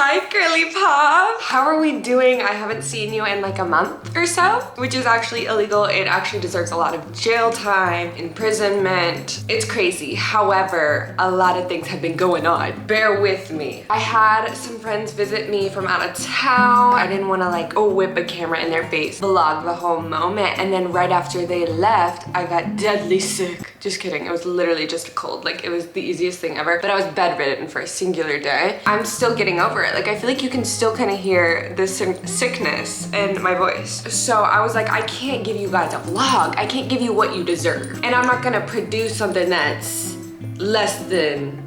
Hi, Girly Pop. How are we doing? I haven't seen you in like a month or so, which is actually illegal. It actually deserves a lot of jail time, imprisonment. It's crazy. However, a lot of things have been going on. Bear with me. I had some friends visit me from out of town. I didn't want to like whip a camera in their face, vlog the whole moment. And then right after they left, I got deadly sick. Just kidding. It was literally just a cold. Like it was the easiest thing ever, but I was bedridden for a singular day. I'm still getting over it. Like I feel like you can still kind of hear the sickness in my voice. So I was like, I can't give you guys a vlog. I can't give you what you deserve. And I'm not gonna produce something that's less than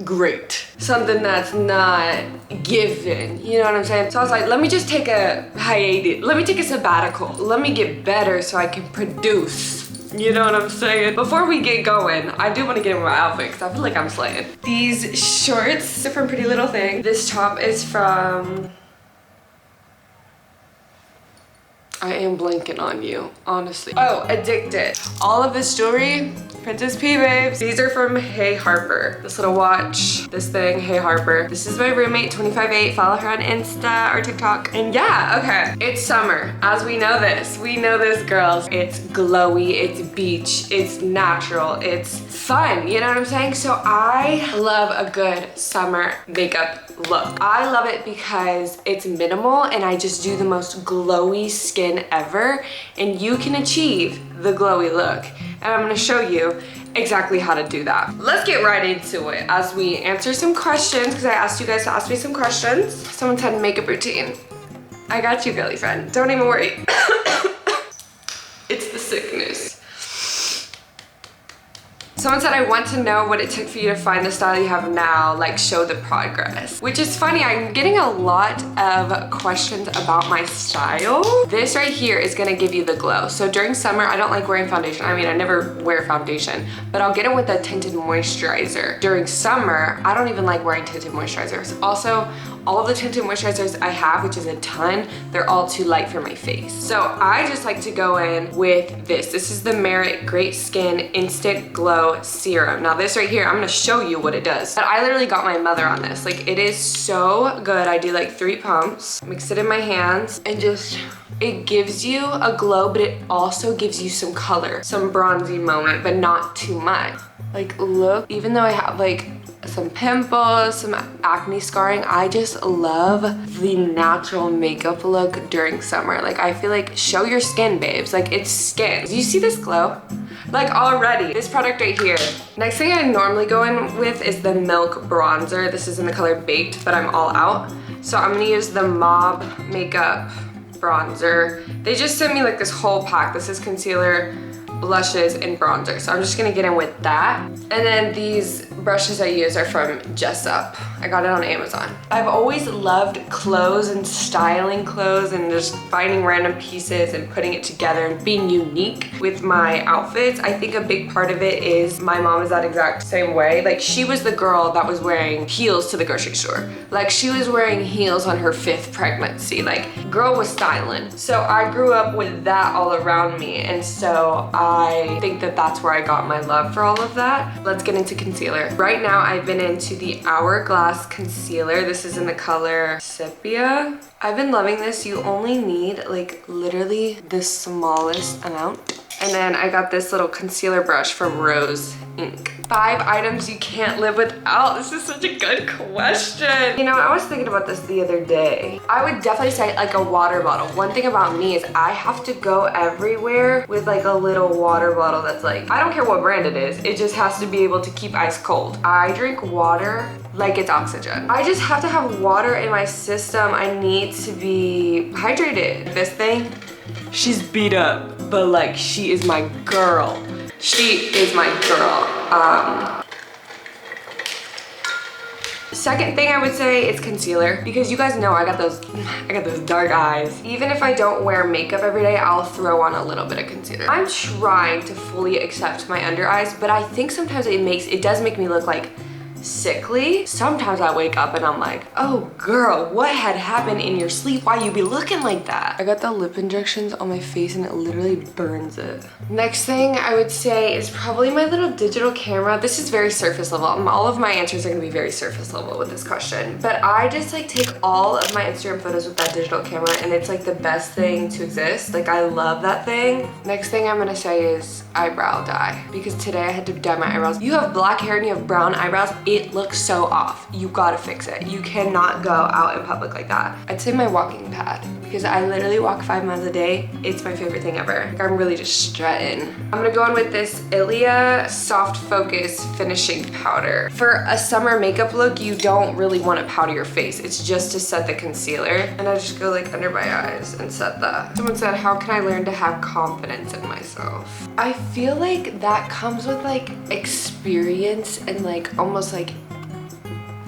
great. Something that's not given, you know what I'm saying? So I was like, let me just take a hiatus. Let me take a sabbatical. Let me get better so I can produce. You know what I'm saying? Before we get going, I do want to get in my outfit because I feel like I'm slaying. These shorts are from Pretty Little Thing. This top is from... I am blanking on you, honestly. Oh, Addicted. All of this jewelry, Princess P babes. These are from HIIII. This little watch, this thing, HIIII. This is my roommate, 25-8. Follow her on Insta or TikTok. And yeah, okay. It's summer, as we know this. We know this, girls. It's glowy, it's beach, it's natural, it's fun, you know what I'm saying? So I love a good summer makeup look. I love it because it's minimal and I just do the most glowy skin ever, and you can achieve the glowy look. And I'm gonna show you exactly how to do that. Let's get right into it as we answer some questions, because I asked you guys to ask me some questions. Someone said makeup routine. I got you, girly friend. Don't even worry. It's the sickness. Someone said, I want to know what it took for you to find the style you have now, like show the progress. Which is funny, I'm getting a lot of questions about my style. This right here is gonna give you the glow. So during summer, I don't like wearing foundation. I mean, I never wear foundation, but I'll get it with a tinted moisturizer. During summer, I don't even like wearing tinted moisturizers. Also, all of the tinted moisturizers I have, which is a ton, they're all too light for my face. So I just like to go in with this. This is the Merit Great Skin Instant Glow Serum. Now this right here, I'm gonna show you what it does. But I literally got my mother on this. Like it is so good. I do like 3 pumps, mix it in my hands, and just, it gives you a glow, but it also gives you some color, some bronzy moment, but not too much. Like look, even though I have like some pimples, some acne scarring, I just love the natural makeup look during summer. Like I feel like show your skin, babes. Like it's skin. Do you see this glow? Like already, this product right here. Next thing I normally go in with is the Milk Bronzer. This is in the color Baked, but I'm all out. So I'm gonna use the Mob Makeup Bronzer. They just sent me like this whole pack. This is concealer, blushes, and bronzer. So I'm just gonna get in with that. And then these brushes I use are from Jessup. I got it on Amazon. I've always loved clothes and styling clothes and just finding random pieces and putting it together and being unique with my outfits. I think a big part of it is my mom is that exact same way. Like she was the girl that was wearing heels to the grocery store. Like she was wearing heels on her 5th pregnancy. Like girl was styling. So I grew up with that all around me. And so I think that that's where I got my love for all of that. Let's get into concealer. Right now I've been into the Hourglass concealer. This is in the color Sepia. I've been loving this. You only need like literally the smallest amount. And then I got this little concealer brush from Rose Inc. 5 items you can't live without. This is such a good question. You know, I was thinking about this the other day. I would definitely say like a water bottle. One thing about me is I have to go everywhere with like a little water bottle that's like, I don't care what brand it is. It just has to be able to keep ice cold. I drink water like it's oxygen. I just have to have water in my system. I need to be hydrated. This thing, she's beat up, but like she is my girl. She is my girl. Second thing I would say is concealer, because you guys know I got those dark eyes. Even if I don't wear makeup every day, I'll throw on a little bit of concealer. I'm trying to fully accept my under eyes, but I think sometimes it does make me look like sickly, sometimes I wake up and I'm like, oh girl, what had happened in your sleep? Why you be looking like that? I got the lip injections on my face and it literally burns it. Next thing I would say is probably my little digital camera. This is very surface level. All of my answers are gonna be very surface level with this question, but I just like take all of my Instagram photos with that digital camera and it's like the best thing to exist. Like I love that thing. Next thing I'm gonna say is eyebrow dye, because today I had to dye my eyebrows. You have black hair and you have brown eyebrows, it looks so off. You gotta fix it. You cannot go out in public like that. I'd say my walking pad, because I literally walk 5 miles a day. It's my favorite thing ever. Like, I'm really just strutting. I'm gonna go in with this HIIII Soft Focus Finishing Powder. For a summer makeup look, you don't really want to powder your face. It's just to set the concealer. And I just go like under my eyes and set that. Someone said, how can I learn to have confidence in myself? I feel like that comes with like experience and like almost like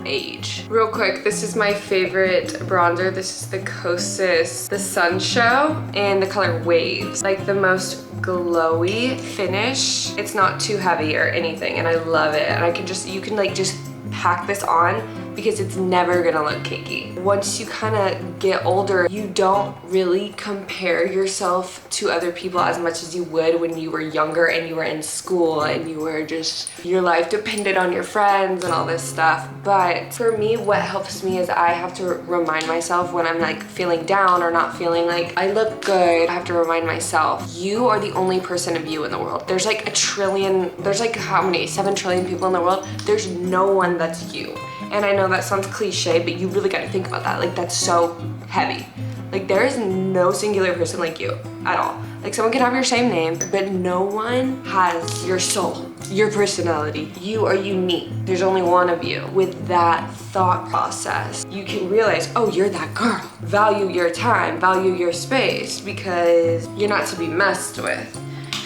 age. Real quick, this is my favorite bronzer. This is the Kosas The Sun Show in the color Waves. Like the most glowy finish. It's not too heavy or anything and I love it. And I can just, you can like just pack this on because it's never gonna look cakey. Once you kind of get older, you don't really compare yourself to other people as much as you would when you were younger and you were in school and you were just, your life depended on your friends and all this stuff. But for me, what helps me is I have to remind myself when I'm like feeling down or not feeling like I look good. I have to remind myself, you are the only person of you in the world. There's like a trillion, there's like how many? 7 trillion people in the world. There's no one that's you. And I know that sounds cliche, but you really gotta think about that. Like that's so heavy. Like there is no singular person like you at all. Like someone can have your same name, but no one has your soul, your personality. You are unique. There's only one of you. With that thought process, you can realize, oh, you're that girl. Value your time, value your space, because you're not to be messed with.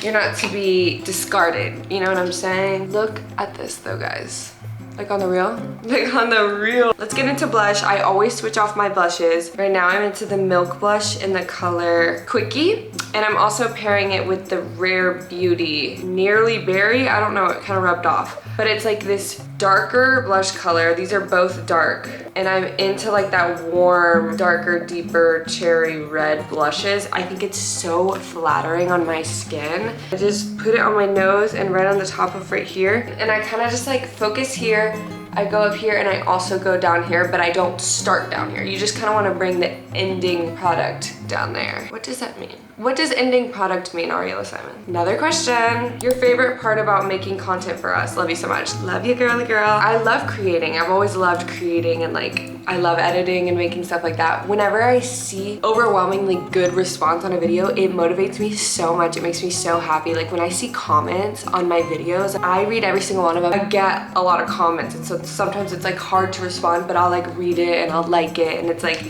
You're not to be discarded. You know what I'm saying? Look at this though, guys. Like on the real? Like on the real. Let's get into blush. I always switch off my blushes. Right now I'm into the Milk blush in the color Quickie. And I'm also pairing it with the Rare Beauty Nearly Berry. I don't know, it kind of rubbed off. But it's like this darker blush color. These are both dark. And I'm into like that warm, darker, deeper cherry red blushes. I think it's so flattering on my skin. I just put it on my nose and right on the top of right here. And I kind of just like focus here. I go up here and I also go down here, but I don't start down here. You just kind of want to bring the ending product down there. What does that mean? What does ending product mean, Ariela Simon? Another question. Your favorite part about making content for us? Love you so much. Love you, girly girl. I love creating. I've always loved creating and like, I love editing and making stuff like that. Whenever I see overwhelmingly good response on a video, it motivates me so much. It makes me so happy. Like when I see comments on my videos, I read every single one of them. I get a lot of comments and so sometimes it's like hard to respond, but I'll like read it and I'll like it and it's like,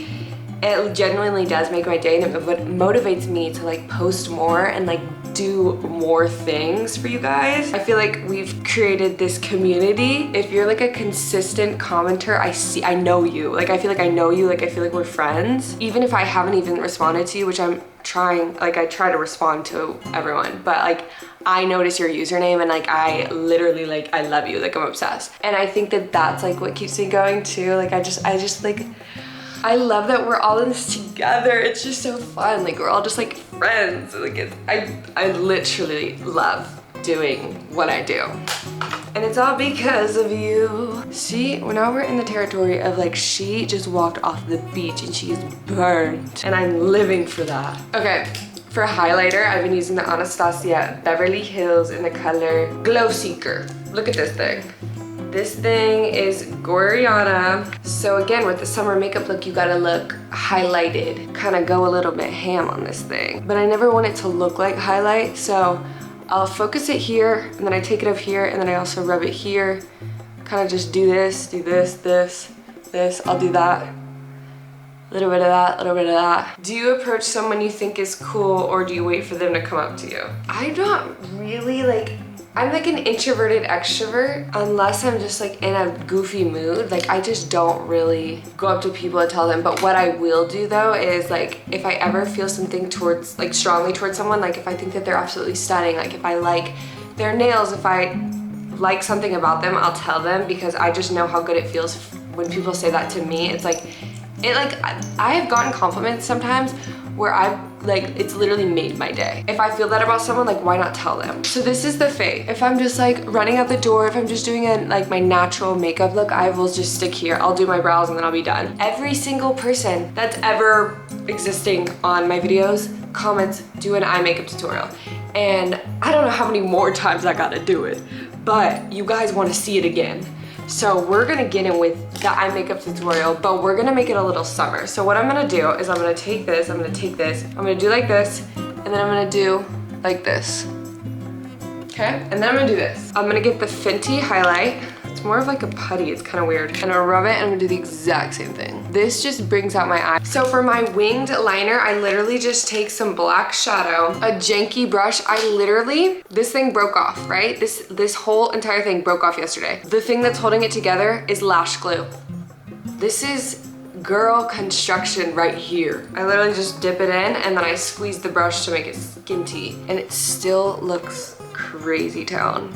it genuinely does make my day and it motivates me to like post more and like do more things for you guys. I feel like we've created this community. If you're like a consistent commenter, I know you. Like I feel like I know you, like I feel like we're friends. Even if I haven't even responded to you, which I'm trying, like I try to respond to everyone, but like I notice your username and like I literally like I love you, like I'm obsessed. And I think that that's like what keeps me going too. Like I just like I love that we're all in this together. It's just so fun. Like we're all just like friends. Like I literally love doing what I do. And it's all because of you. See, now we're in the territory of like, she just walked off the beach and she is burned. And I'm living for that. Okay, for highlighter, I've been using the Anastasia Beverly Hills in the color Glow Seeker. Look at this thing. This thing is Goriana. So again, with the summer makeup look, you gotta look highlighted. Kind of go a little bit ham on this thing. But I never want it to look like highlight, so I'll focus it here, and then I take it up here, and then I also rub it here. Kind of just do this, this. I'll do that. A little bit of that, a little bit of that. Do you approach someone you think is cool, or do you wait for them to come up to you? I don't really like, I'm like an introverted extrovert unless I'm just like in a goofy mood. Like I just don't really go up to people and tell them. But what I will do though is like if I ever feel something towards, like strongly towards someone, like if I think that they're absolutely stunning, like if I like their nails, if I like something about them, I'll tell them, because I just know how good it feels when people say that to me. It's like, I have gotten compliments sometimes where it's literally made my day. If I feel that about someone, like, why not tell them? So this is the fake. If I'm just like running out the door, if I'm just doing my natural makeup look, I will just stick here. I'll do my brows and then I'll be done. Every single person that's ever existing on my videos comments, do an eye makeup tutorial. And I don't know how many more times I gotta do it, but you guys wanna see it again. So we're gonna get in with the eye makeup tutorial, but we're gonna make it a little summer. So what I'm gonna do is I'm gonna take this, I'm gonna do like this, and then I'm gonna do like this. Okay, and then I'm gonna do this. I'm gonna get the Fenty highlight. It's more of like a putty, it's kind of weird. And I'm gonna rub it and I'm gonna do the exact same thing. This just brings out my eye. So for my winged liner, I literally just take some black shadow, a janky brush. This thing broke off, right? This whole entire thing broke off yesterday. The thing that's holding it together is lash glue. This is girl construction right here. I literally just dip it in and then I squeeze the brush to make it skinty. And it still looks crazy town.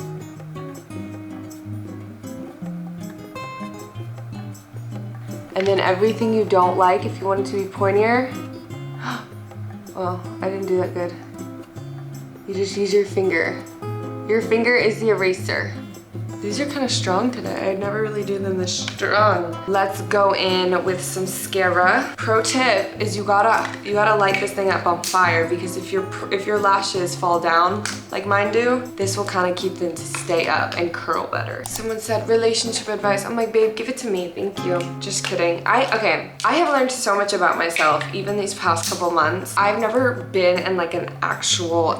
And then everything you don't like, if you want it to be pointier, well, I didn't do that good. You just use your finger. Your finger is the eraser. These are kind of strong today. I never really do them this strong. Let's go in with some mascara. Pro tip is you gotta light this thing up on fire, because if your lashes fall down like mine do, this will kind of keep them to stay up and curl better. Someone said relationship advice. I'm like, babe, give it to me, thank you. Just kidding. I have learned so much about myself even these past couple months. I've never been in like an actual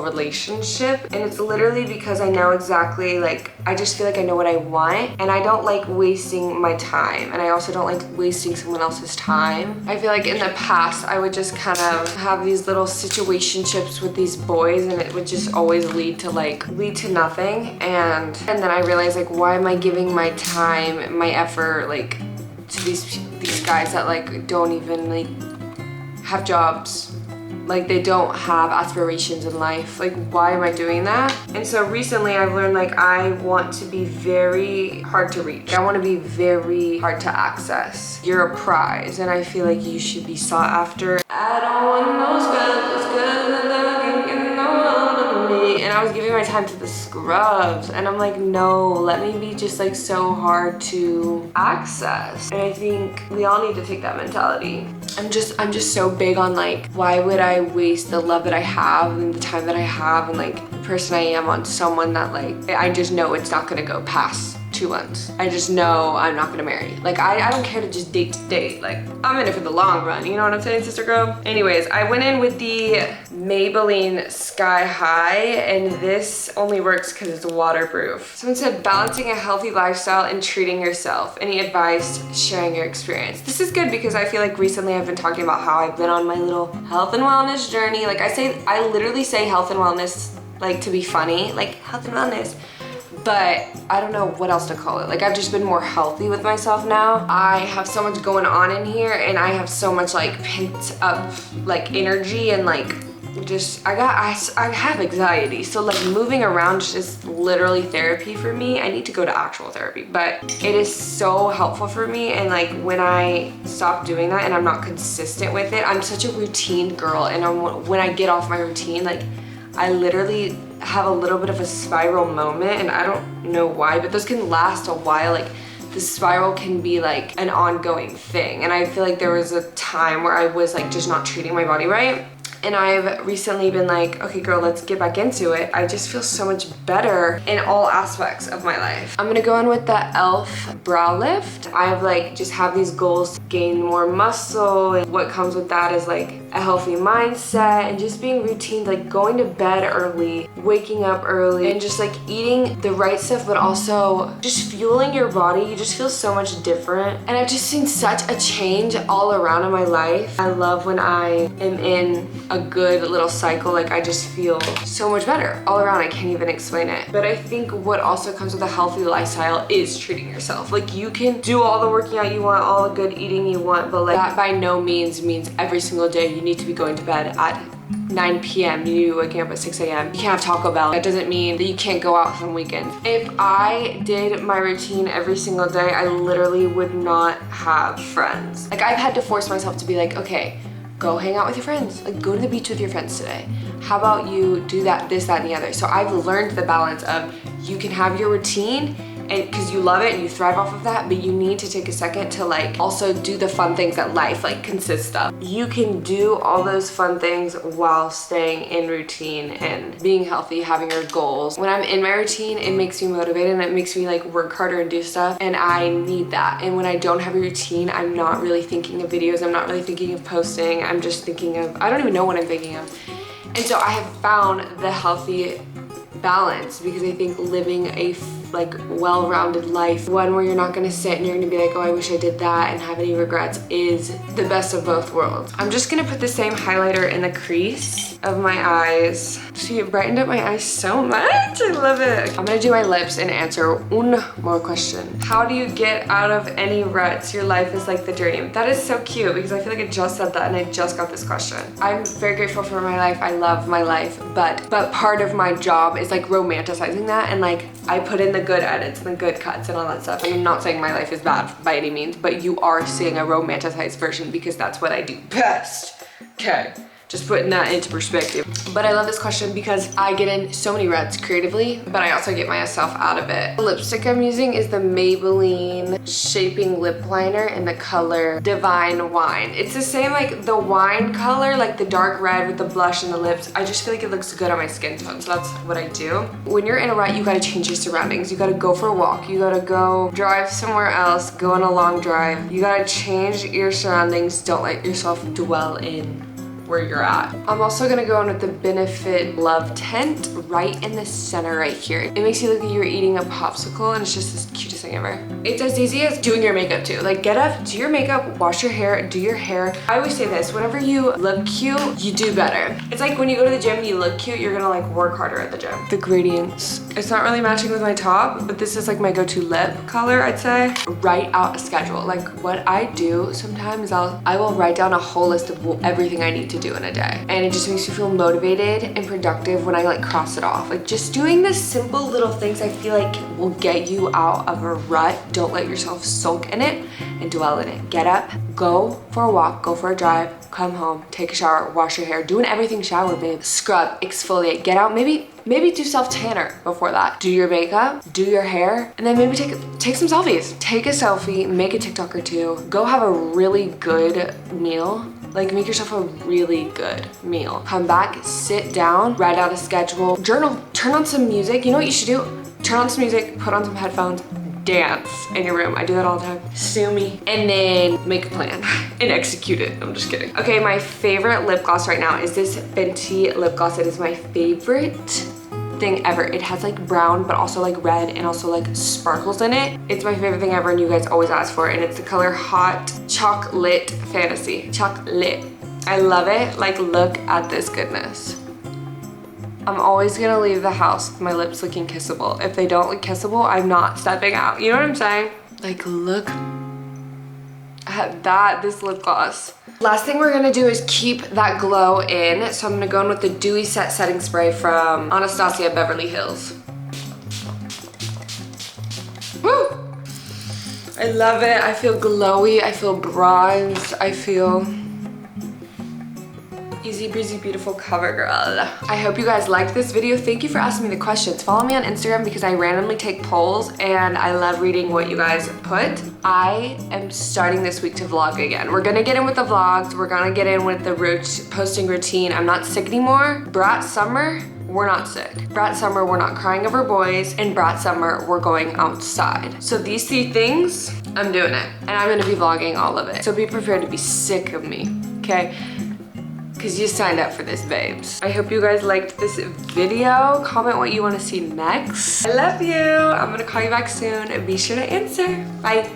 relationship, and it's literally because I know exactly, like, I just feel like I know what I want, and I don't like wasting my time, and I also don't like wasting someone else's time. I feel like in the past I would just kind of have these little situationships with these boys, and it would just always lead to nothing, and then I realized, like, why am I giving my time, my effort, like, to these guys that like don't even like have jobs? Like, they don't have aspirations in life. Like, why am I doing that? And so recently I've learned, like, I want to be very hard to reach. I want to be very hard to access. You're a prize, and I feel like you should be sought after. I don't want no scrubs, and I was giving my time to the scrubs, and I'm like, no, let me be just like so hard to access. And I think we all need to take that mentality. I'm just so big on, like, why would I waste the love that I have and the time that I have and like the person I am on someone that, like, I just know it's not gonna go past 2 months. I just know I'm not gonna marry. Like, I don't care to just date to date. Like, I'm in it for the long run, you know what I'm saying, sister girl? Anyways, I went in with the Maybelline Sky High, and this only works because it's waterproof. Someone said, balancing a healthy lifestyle and treating yourself. Any advice? Sharing your experience. This is good because I feel like recently I've been talking about how I've been on my little health and wellness journey. Like, I literally say health and wellness, like, to be funny, like health and wellness. But I don't know what else to call it. Like, I've just been more healthy with myself now. I have so much going on in here, and I have so much like pent up like energy, and like just I have anxiety. So like moving around is just literally therapy for me. I need to go to actual therapy, but it is so helpful for me. And like when I stop doing that and I'm not consistent with it, I'm such a routine girl, and when I get off my routine, like, I literally have a little bit of a spiral moment, and I don't know why, but those can last a while. Like, the spiral can be like an ongoing thing, and I feel like there was a time where I was like just not treating my body right. And I've recently been like, okay girl, let's get back into it. I just feel so much better in all aspects of my life. I'm gonna go in with the e.l.f. brow lift. I have these goals to gain more muscle, and what comes with that is like a healthy mindset and just being routine, like going to bed early, waking up early, and just like eating the right stuff, but also just fueling your body. You just feel so much different. And I've just seen such a change all around in my life. I love when I am in a good little cycle. Like, I just feel so much better all around. I can't even explain it. But I think what also comes with a healthy lifestyle is treating yourself. Like, you can do all the working out you want, all the good eating you want, but like that by no means every single day you need to be going to bed at 9 p.m. you waking up at 6 a.m. You can't have Taco Bell. That doesn't mean that you can't go out some weekends. If I did my routine every single day, I literally would not have friends. Like, I've had to force myself to be like, okay, go hang out with your friends. Like, go to the beach with your friends today. How about you do that, this, that, and the other? So I've learned the balance of you can have your routine and because you love it and you thrive off of that, but you need to take a second to like also do the fun things that life like consists of. You can do all those fun things while staying in routine and being healthy, having your goals. When I'm in my routine, it makes me motivated and it makes me like work harder and do stuff, and I need that. And when I don't have a routine, I'm not really thinking of videos, I'm not really thinking of posting, I'm just thinking of, I don't even know what I'm thinking of. And so I have found the healthy balance, because I think living a like well-rounded life, one where you're not gonna sit and you're gonna be like, oh, I wish I did that and have any regrets, is the best of both worlds. I'm just gonna put the same highlighter in the crease of my eyes. See, it brightened up my eyes so much. I love it. I'm gonna do my lips and answer one more question. How do you get out of any ruts? Your life is like the dream. That is so cute, because I feel like I just said that and I just got this question. I'm very grateful for my life. I love my life, but part of my job is like romanticizing that, and like I put in the good edits and the good cuts and all that stuff. And I'm not saying my life is bad by any means, but you are seeing a romanticized version because that's what I do best. Okay. Just putting that into perspective. But I love this question because I get in so many ruts creatively, but I also get myself out of it. The lipstick I'm using is the Maybelline Shaping Lip Liner in the color Divine Wine. It's the same like the wine color, like the dark red with the blush and the lips. I just feel like it looks good on my skin tone, so that's what I do. When you're in a rut, you gotta change your surroundings. You gotta go for a walk. You gotta go drive somewhere else, go on a long drive. You gotta change your surroundings. Don't let yourself dwell in where you're at. I'm also gonna go in with the Benefit Love Tint right in the center right here. It makes you look like you're eating a popsicle, and it's just the cutest thing ever. It's as easy as doing your makeup too. Like, get up, do your makeup, wash your hair, do your hair. I always say this, whenever you look cute, you do better. It's like when you go to the gym and you look cute, you're gonna like work harder at the gym. The gradients. It's not really matching with my top, but this is like my go-to lip color, I'd say. Write out a schedule. Like, what I do sometimes, I will write down a whole list of everything I need to do in a day, and it just makes me feel motivated and productive when I like cross it off. Like, just doing the simple little things I feel like will get you out of a rut. Don't let yourself sulk in it and dwell in it. Get up, go for a walk, go for a drive, come home, take a shower, wash your hair, do an everything shower, babe. Scrub, exfoliate, get out, maybe do self-tanner before that. Do your makeup, do your hair, and then maybe take some selfies. Take a selfie, make a TikTok or two, go have a really good meal. Like, make yourself a really good meal. Come back, sit down, write out a schedule, journal, turn on some music. You know what you should do? Turn on some music, put on some headphones, dance in your room. I do that all the time. Sue me. And then make a plan and execute it. I'm just kidding. Okay, my favorite lip gloss right now is this Fenty lip gloss. It is my favorite thing ever. It has like brown, but also like red and also like sparkles in it. It's my favorite thing ever, and you guys always ask for it, and it's the color Hot Chocolate Fantasy. Chocolate. I love it. Like, look at this goodness. I'm always gonna leave the house with my lips looking kissable. If they don't look kissable, I'm not stepping out. You know what I'm saying? Like, look at that, this lip gloss. Last thing we're gonna do is keep that glow in. So I'm gonna go in with the Dewy Set Setting Spray from Anastasia Beverly Hills. Woo! I love it. I feel glowy, I feel bronzed, I feel easy breezy beautiful cover girl. I hope you guys liked this video. Thank you for asking me the questions. Follow me on Instagram because I randomly take polls and I love reading what you guys put. I am starting this week to vlog again. We're gonna get in with the vlogs. We're gonna get in with the posting routine. I'm not sick anymore. Brat summer, we're not sick. Brat summer, we're not crying over boys. And brat summer, we're going outside. So these 3 things, I'm doing it. And I'm gonna be vlogging all of it. So be prepared to be sick of me, okay? Because you signed up for this, babes. I hope you guys liked this video. Comment what you want to see next. I love you. I'm gonna call you back soon. Be sure to answer. Bye.